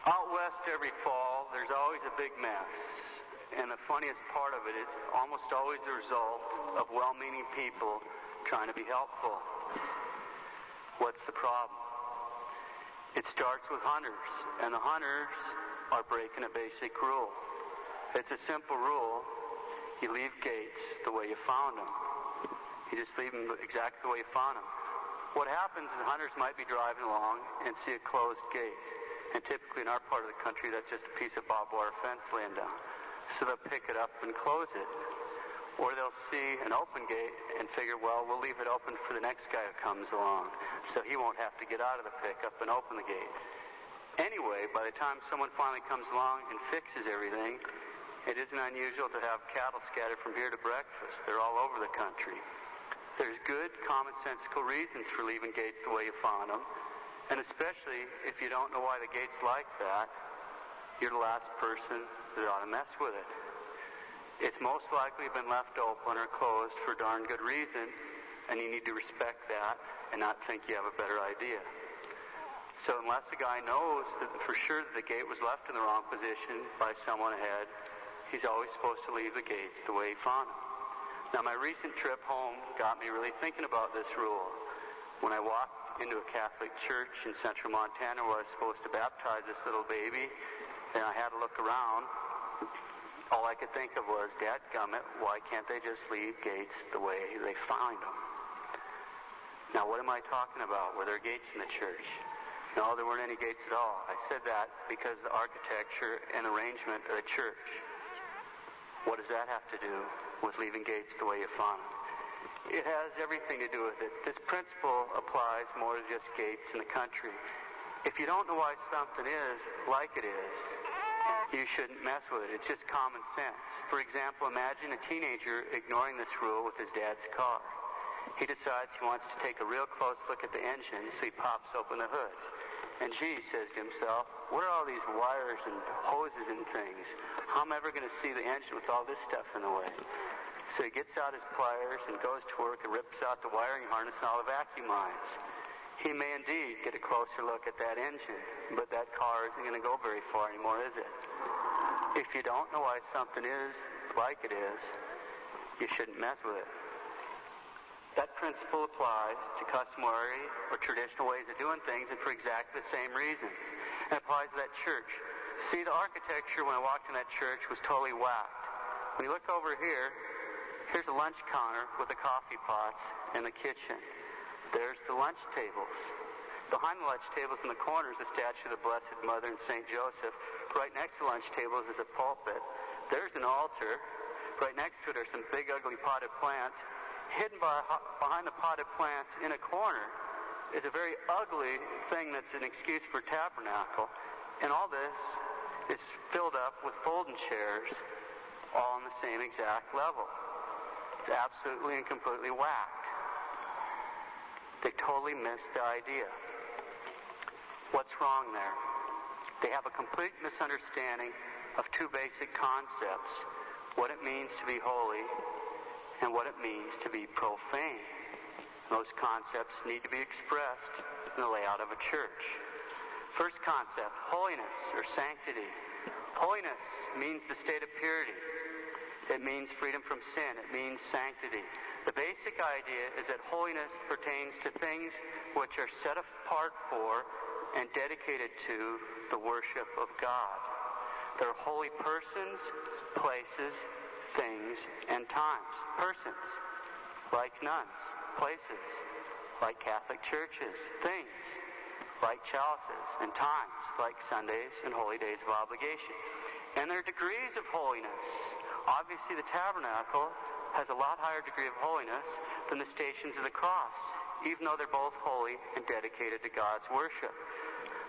Out west every fall, there's always a big mess. And the funniest part of it is almost always the result of well-meaning people trying to be helpful. What's the problem? It starts with hunters, and the hunters are breaking a basic rule. It's a simple rule. You leave gates the way you found them. You just leave them exactly the way you found them. What happens is hunters might be driving along and see a closed gate. And typically in our part of the country, that's just a piece of barbed wire fence laying down. So they'll pick it up and close it. Or they'll see an open gate and figure, well, we'll leave it open for the next guy who comes along, so he won't have to get out of the pickup and open the gate. Anyway, by the time someone finally comes along and fixes everything, it isn't unusual to have cattle scattered from here to breakfast. They're all over the country. There's good, commonsensical reasons for leaving gates the way you found them, and especially if you don't know why the gate's like that, you're the last person that ought to mess with it. It's most likely been left open or closed for darn good reason, and you need to respect that and not think you have a better idea. So unless a guy knows that for sure that the gate was left in the wrong position by someone ahead, he's always supposed to leave the gates the way he found them. Now, my recent trip home got me really thinking about this rule. When I walked into a Catholic church in central Montana where I was supposed to baptize this little baby, and I had to look around, all I could think of was, dadgummit, why can't they just leave gates the way they find them? Now, what am I talking about? Were there gates in the church? No, there weren't any gates at all. I said that because of the architecture and arrangement of the church. What does that have to do with leaving gates the way you found them? It has everything to do with it. This principle applies more to just gates in the country. If you don't know why something is like it is, you shouldn't mess with it. It's just common sense. For example, imagine a teenager ignoring this rule with his dad's car. He decides he wants to take a real close look at the engine, so he pops open the hood. And gee, he says to himself, what are all these wires and hoses and things? How am I ever going to see the engine with all this stuff in the way? So he gets out his pliers and goes to work and rips out the wiring harness and all the vacuum lines. He may indeed get a closer look at that engine, but that car isn't going to go very far anymore, is it? If you don't know why something is like it is, you shouldn't mess with it. That principle applies to customary or traditional ways of doing things, and for exactly the same reasons. It applies to that church. See, the architecture when I walked in that church was totally whacked. When you look over here, here's a lunch counter with the coffee pots in the kitchen. There's the lunch tables. Behind the lunch tables in the corner is a statue of the Blessed Mother and St. Joseph. Right next to the lunch tables is a pulpit. There's an altar. Right next to it are some big, ugly potted plants. Hidden behind the potted plants in a corner is a very ugly thing that's an excuse for tabernacle. And all this is filled up with folding chairs, all on the same exact level. It's absolutely and completely whacked. They totally missed the idea. What's wrong there? They have a complete misunderstanding of two basic concepts: what it means to be holy and what it means to be profane. Those concepts need to be expressed in the layout of a church. First concept, holiness or sanctity. Holiness means the state of purity. It means freedom from sin. It means sanctity. The basic idea is that holiness pertains to things which are set apart for and dedicated to the worship of God. They're holy persons, places, things, and times. Persons, like nuns. Places, like Catholic churches. Things, like chalices. And times, like Sundays and holy days of obligation. And there are degrees of holiness. Obviously, the tabernacle has a lot higher degree of holiness than the Stations of the Cross, even though they're both holy and dedicated to God's worship.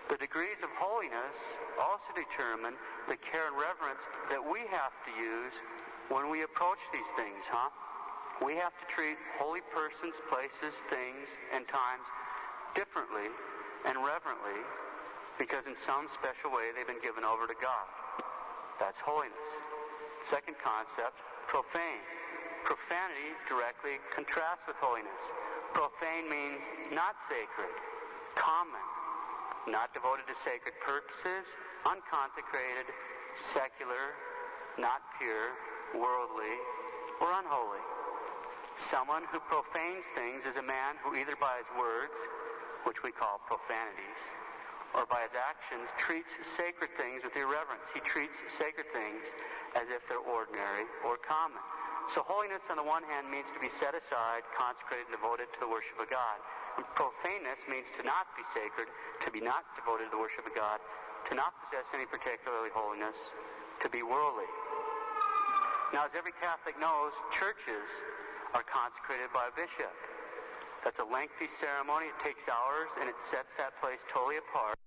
The degrees of holiness also determine the care and reverence that we have to use when we approach these things, We have to treat holy persons, places, things, and times differently and reverently because in some special way they've been given over to God. That's holiness. Second concept, profane. Profanity directly contrasts with holiness. Profane means not sacred, common, not devoted to sacred purposes, unconsecrated, secular, not pure, worldly, or unholy. Someone who profanes things is a man who either by his words, which we call profanities, or by his actions treats sacred things with irreverence. He treats sacred things as if they're ordinary or common. So holiness on the one hand means to be set aside, consecrated, devoted to the worship of God. And profaneness means to not be sacred, to be not devoted to the worship of God, to not possess any particularly holiness, to be worldly. Now, as every Catholic knows, churches are consecrated by a bishop. That's a lengthy ceremony. It takes hours, and it sets that place totally apart